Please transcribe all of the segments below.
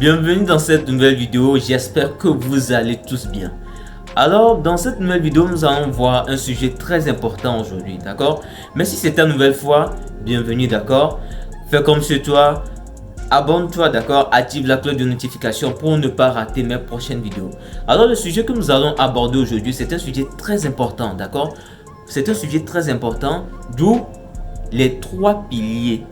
Bienvenue dans cette nouvelle vidéo, j'espère que vous allez tous bien. Alors dans cette nouvelle vidéo, nous allons voir un sujet très important aujourd'hui, d'accord? Mais si c'est ta nouvelle fois, bienvenue, d'accord? Fais comme chez toi, abonne-toi, d'accord? Active la cloche de notification pour ne pas rater mes prochaines vidéos. Alors le sujet que nous allons aborder aujourd'hui, c'est un sujet très important, d'accord? C'est un sujet très important, d'où les trois piliers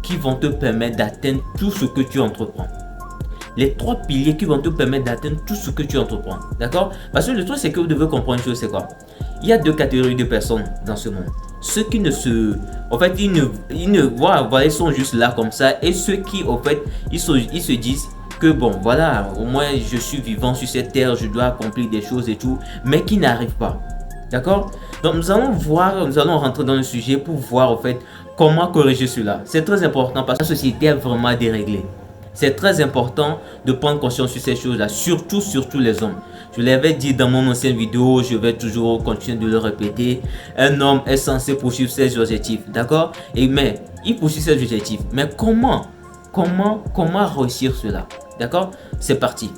qui vont te permettre d'atteindre tout ce que tu entreprends. Les trois piliers qui vont te permettre d'atteindre tout ce que tu entreprends. D'accord? Parce que le truc, c'est que vous devez comprendre une chose, c'est quoi? Il y a deux catégories de personnes dans ce monde. Ceux qui ne se... En fait, voilà, ils sont juste là comme ça. Et ceux qui, en fait, ils se disent que bon, voilà, au moins je suis vivant sur cette terre, je dois accomplir des choses et tout, mais qui n'arrivent pas. D'accord? Donc nous allons rentrer dans le sujet pour voir en fait comment corriger cela. C'est très important parce que la société est vraiment déréglée. C'est très important de prendre conscience sur ces choses-là, surtout les hommes. Je l'avais dit dans mon ancienne vidéo, je vais toujours continuer de le répéter. Un homme est censé poursuivre ses objectifs, d'accord? Mais il poursuit ses objectifs. Mais comment réussir cela? D'accord? C'est parti.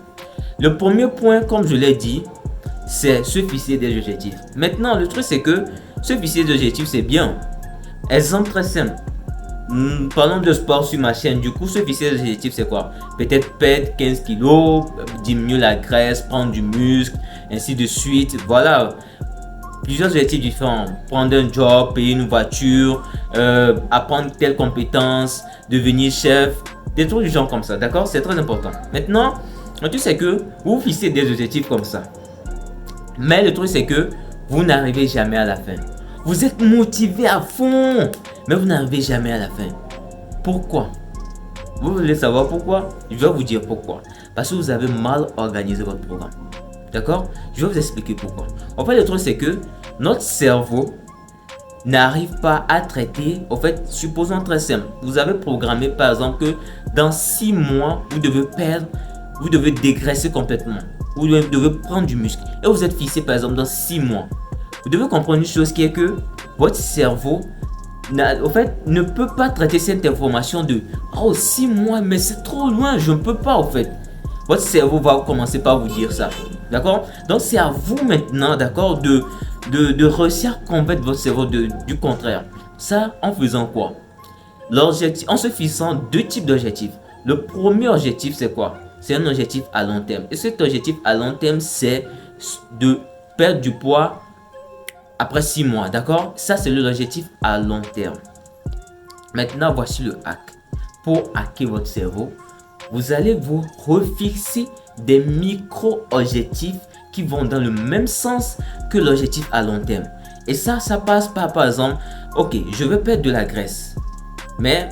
Le premier point, comme je l'ai dit, c'est se fixer des objectifs. Maintenant, le truc c'est que se fixer des objectifs, c'est bien. Exemple très simple. Parlons de sport sur ma chaîne. Du coup, se fixer des objectifs, c'est quoi? Peut-être perdre 15 kilos, diminuer la graisse, prendre du muscle, ainsi de suite. Voilà. Plusieurs objectifs différents. Prendre un job, payer une voiture, apprendre telle compétence, devenir chef. Des trucs du genre comme ça. D'accord? C'est très important. Maintenant, le truc c'est que vous fixez des objectifs comme ça. Mais le truc c'est que vous n'arrivez jamais à la fin. Vous êtes motivé à fond, mais vous n'arrivez jamais à la fin. Pourquoi? Vous voulez savoir pourquoi? Je vais vous dire pourquoi. Parce que vous avez mal organisé votre programme. D'accord? Je vais vous expliquer pourquoi. En fait, le truc c'est que notre cerveau n'arrive pas à traiter. En fait, supposons très simple. Vous avez programmé par exemple que dans 6 mois, vous devez dégraisser complètement. Vous devez prendre du muscle. Et vous êtes fixé par exemple dans 6 mois. Vous devez comprendre une chose qui est que votre cerveau en fait, ne peut pas traiter cette information de oh 6 mois, mais c'est trop loin, je ne peux pas en fait. Votre cerveau va commencer par vous dire ça. D'accord? Donc c'est à vous maintenant, d'accord, de réussir à convaincre votre cerveau du contraire. Ça en faisant quoi? L'objectif, en se fixant deux types d'objectifs. Le premier objectif, c'est quoi? C'est un objectif à long terme. Et cet objectif à long terme, c'est de perdre du poids après 6 mois. D'accord? Ça, c'est l'objectif à long terme. Maintenant, voici le hack. Pour hacker votre cerveau, vous allez vous refixer des micro-objectifs qui vont dans le même sens que l'objectif à long terme. Et ça passe par exemple, ok, je veux perdre de la graisse. Mais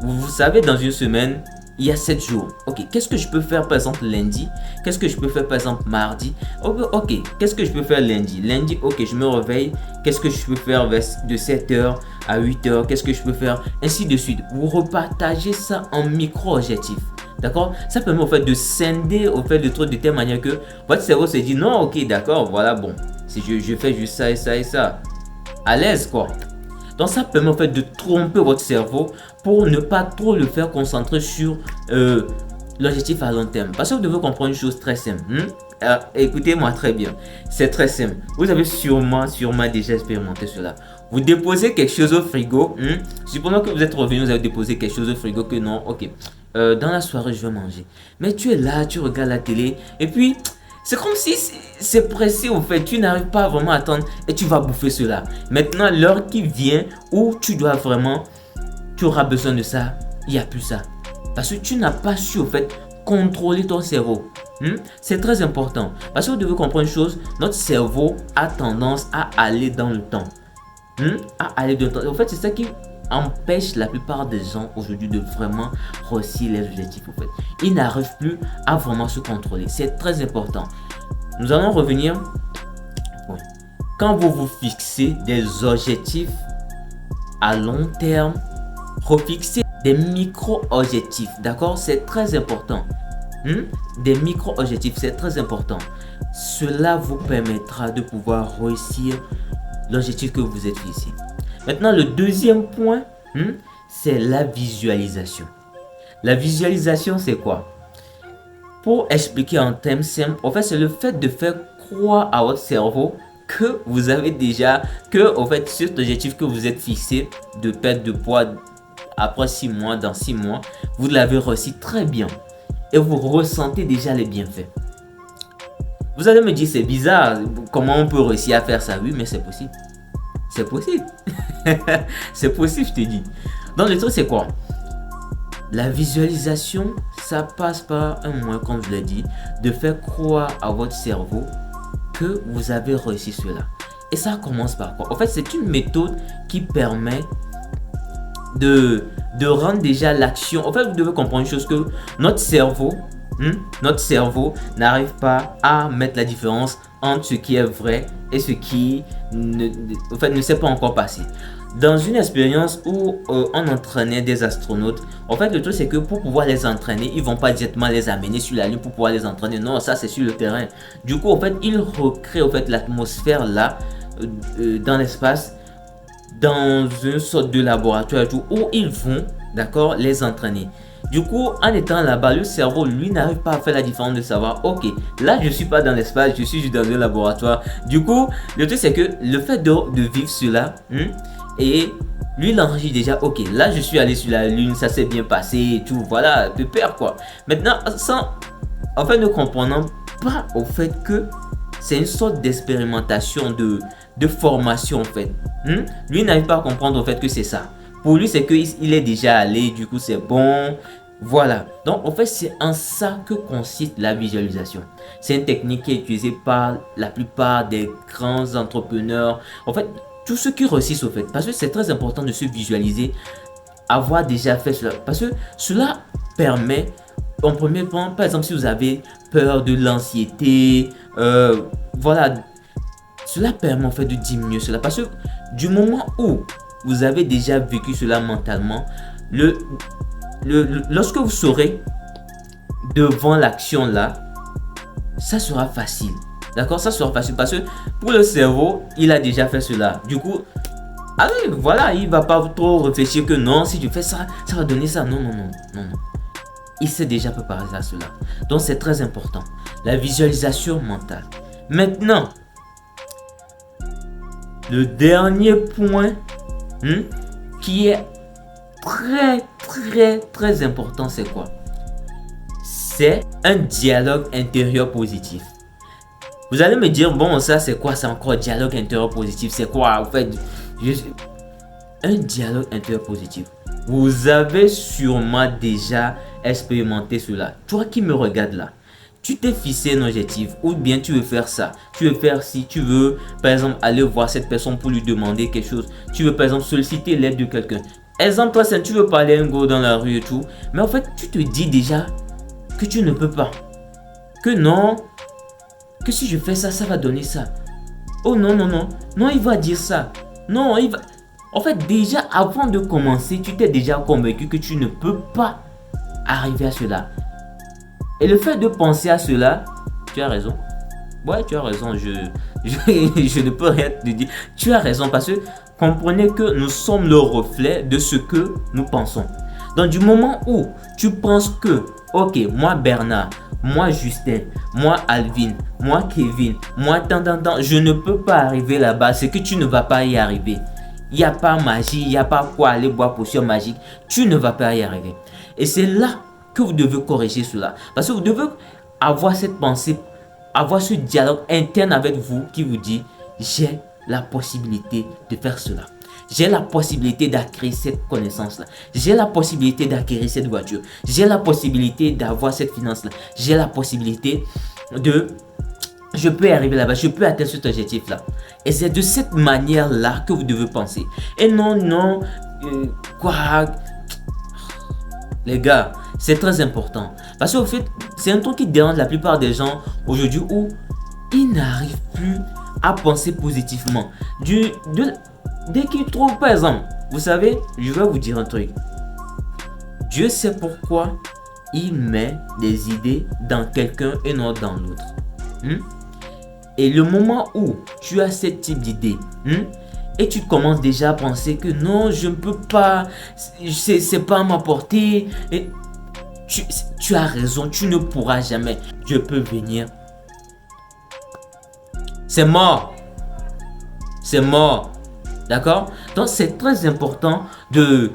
vous savez, dans une semaine, il y a 7 jours. Ok, qu'est-ce que je peux faire par exemple lundi? Qu'est-ce que je peux faire par exemple mardi? Ok, qu'est-ce que je peux faire lundi? Lundi, ok, je me réveille. Qu'est-ce que je peux faire de 7h à 8h? Qu'est-ce que je peux faire? Ainsi de suite. Vous repartagez ça en micro-objectifs. D'accord? Ça permet au fait de scinder au fait de trucs de telle manière que votre cerveau se dit non, ok, d'accord, voilà, bon. Si je fais juste ça et ça et ça. À l'aise quoi. Donc ça permet en fait de tromper votre cerveau pour ne pas trop le faire concentrer sur l'objectif à long terme. Parce que vous devez comprendre une chose très simple. Écoutez-moi très bien. C'est très simple. Vous avez sûrement déjà expérimenté cela. Vous déposez quelque chose au frigo. Supposons que vous êtes revenu, vous avez déposé quelque chose au frigo que non, ok. Dans la soirée, je vais manger. Mais tu es là, tu regardes la télé et puis... c'est comme si c'est pressé au fait, tu n'arrives pas vraiment à attendre et tu vas bouffer cela. Maintenant, l'heure qui vient où tu auras besoin de ça, il n'y a plus ça. Parce que tu n'as pas su au fait contrôler ton cerveau. C'est très important. Parce que vous devez comprendre une chose, notre cerveau a tendance à aller dans le temps. En fait, c'est ça qui empêche la plupart des gens aujourd'hui de vraiment réussir les objectifs. En fait, ils n'arrivent plus à vraiment se contrôler. C'est très important. Nous allons revenir. Quand vous vous fixez des objectifs à long terme, refixez des micro-objectifs. D'accord? C'est très important. Des micro-objectifs, c'est très important. Cela vous permettra de pouvoir réussir l'objectif que vous êtes fixé. Maintenant, le deuxième point, c'est la visualisation. La visualisation, c'est quoi? Pour expliquer en termes simples, en fait, c'est le fait de faire croire à votre cerveau que vous avez déjà, que en fait, cet objectif que vous êtes fixé de perte de poids après 6 mois, dans 6 mois, vous l'avez réussi très bien et vous ressentez déjà les bienfaits. Vous allez me dire, c'est bizarre, comment on peut réussir à faire ça? Oui, mais c'est possible. C'est possible. C'est possible, je te dis. Donc, le truc, c'est quoi? La visualisation, ça passe par un moyen, comme je l'ai dit, de faire croire à votre cerveau que vous avez réussi cela. Et ça commence par quoi? En fait, c'est une méthode qui permet de rendre déjà l'action. En fait, vous devez comprendre une chose, que notre cerveau n'arrive pas à mettre la différence entre ce qui est vrai et ce qui ne s'est pas encore passé. Dans une expérience où on entraînait des astronautes, en fait, le truc c'est que pour pouvoir les entraîner, ils vont pas directement les amener sur la Lune pour pouvoir les entraîner. Non, ça c'est sur le terrain. Du coup, en fait, ils recréent en fait l'atmosphère là dans l'espace, dans une sorte de laboratoire où ils vont, d'accord, les entraîner. Du coup, en étant là-bas, le cerveau, lui, n'arrive pas à faire la différence de savoir, ok, là, je suis pas dans l'espace, je suis juste dans un laboratoire. Du coup, le truc, c'est que le fait de vivre cela, et lui, il enregistre déjà, ok, là, je suis allé sur la Lune, ça s'est bien passé et tout, voilà, pépère, quoi. Maintenant, en fait, ne comprenant pas au fait que c'est une sorte d'expérimentation, de formation, en fait. Lui, n'arrive pas à comprendre, au fait, que c'est ça. Pour lui, c'est qu'il est déjà allé, du coup, c'est bon. Voilà. Donc, en fait, c'est en ça que consiste la visualisation. C'est une technique qui est utilisée par la plupart des grands entrepreneurs. En fait, tous ceux qui réussissent, au fait. Parce que c'est très important de se visualiser, avoir déjà fait cela. Parce que cela permet, en premier point, par exemple, si vous avez peur de l'anxiété, voilà. Cela permet, en fait, de diminuer cela. Parce que du moment où vous avez déjà vécu cela mentalement, lorsque vous serez devant l'action là, ça sera facile. D'accord? Ça sera facile parce que pour le cerveau, il a déjà fait cela. Du coup, allez, voilà, il va pas trop réfléchir que non, si je fais ça, ça va donner ça. Non, non, non, non, non. Il s'est déjà préparé à cela. Donc, c'est très important. La visualisation mentale. Maintenant, le dernier point qui est très important, c'est quoi? C'est un dialogue intérieur positif. Vous allez me dire, bon, ça c'est quoi? C'est encore dialogue intérieur positif? C'est quoi? En fait, un dialogue intérieur positif. Vous avez sûrement déjà expérimenté cela. Toi qui me regardes là, tu t'es fixé un objectif, ou bien tu veux faire ça, tu veux faire ci, tu veux par exemple aller voir cette personne pour lui demander quelque chose, tu veux par exemple solliciter l'aide de quelqu'un. Exemple, toi, tu veux parler à un gars dans la rue et tout, mais en fait, tu te dis déjà que tu ne peux pas, que non, que si je fais ça, ça va donner ça. Oh non, non, non, non, il va dire ça. Non, il va... En fait, déjà, avant de commencer, tu t'es déjà convaincu que tu ne peux pas arriver à cela. Et le fait de penser à cela, tu as raison. Ouais, tu as raison, je ne peux rien te dire. Tu as raison parce que comprenez que nous sommes le reflet de ce que nous pensons. Donc du moment où tu penses que, ok, moi Bernard, moi Justin, moi Alvin, moi Kevin, moi tant, je ne peux pas arriver là-bas, c'est que tu ne vas pas y arriver. Il n'y a pas magie, il n'y a pas quoi aller boire potion magique. Tu ne vas pas y arriver. Et c'est là que vous devez corriger cela. Parce que vous devez avoir cette pensée, avoir ce dialogue interne avec vous qui vous dit, j'ai la possibilité de faire cela. J'ai la possibilité d'acquérir cette connaissance-là. J'ai la possibilité d'acquérir cette voiture. J'ai la possibilité d'avoir cette finance-là. J'ai la possibilité de... Je peux y arriver là-bas. Je peux atteindre cet objectif-là. Et c'est de cette manière-là que vous devez penser. Et non, non, quoi... Les gars, c'est très important. Parce qu'au fait, c'est un truc qui dérange la plupart des gens aujourd'hui où ils n'arrivent plus à penser positivement. Dès qu'ils trouvent, par exemple, vous savez, je vais vous dire un truc. Dieu sait pourquoi il met des idées dans quelqu'un et non dans l'autre. Et le moment où tu as ce type d'idée, et tu commences déjà à penser que non, je ne peux pas, c'est pas à ma portée. Et tu as raison, tu ne pourras jamais. Je peux venir. C'est mort. C'est mort. D'accord? Donc, c'est très important de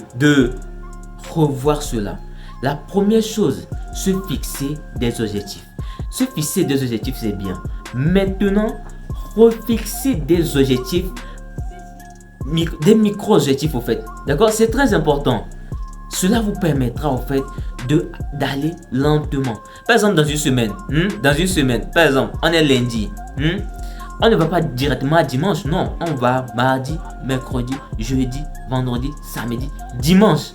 revoir cela. La première chose, se fixer des objectifs. Se fixer des objectifs, c'est bien. Maintenant, refixer des objectifs, des micro-objectifs au fait. D'accord? C'est très important. Cela vous permettra au fait d'aller lentement. Par exemple, dans une semaine, par exemple, on est lundi. On ne va pas directement à dimanche, non. On va mardi, mercredi, jeudi, vendredi, samedi, dimanche.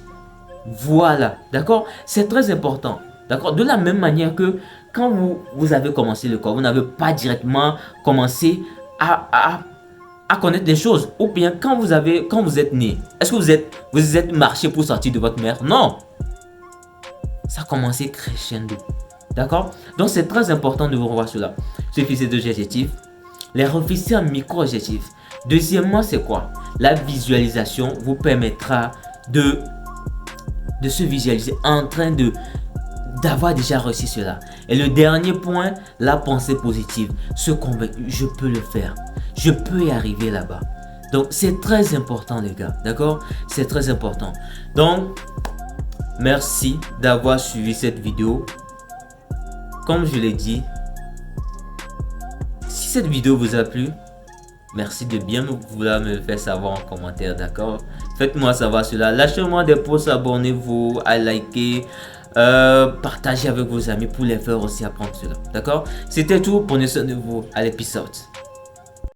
Voilà, d'accord? C'est très important, d'accord? De la même manière que quand vous avez commencé le corps, vous n'avez pas directement commencé à connaître des choses. Ou bien quand vous êtes né, est-ce que vous êtes marché pour sortir de votre mère? Non. Ça a commencé crescendo, d'accord? Donc c'est très important de revoir cela. Se fixer des objectifs, les refixer en micro-objectifs. Deuxièmement, c'est quoi? La visualisation vous permettra de se visualiser en train d'avoir déjà réussi cela. Et le dernier point, la pensée positive. Se convaincre, je peux le faire. Je peux y arriver là-bas. Donc, c'est très important, les gars. D'accord? C'est très important. Donc, merci d'avoir suivi cette vidéo. Comme je l'ai dit, si cette vidéo vous a plu, merci de bien vouloir me faire savoir en commentaire, d'accord? Faites-moi savoir cela. Lâchez-moi des pouces, abonnez-vous, à liker, partagez avec vos amis pour les faire aussi apprendre cela, d'accord? C'était tout. Prenez soin de vous. À l'épisode.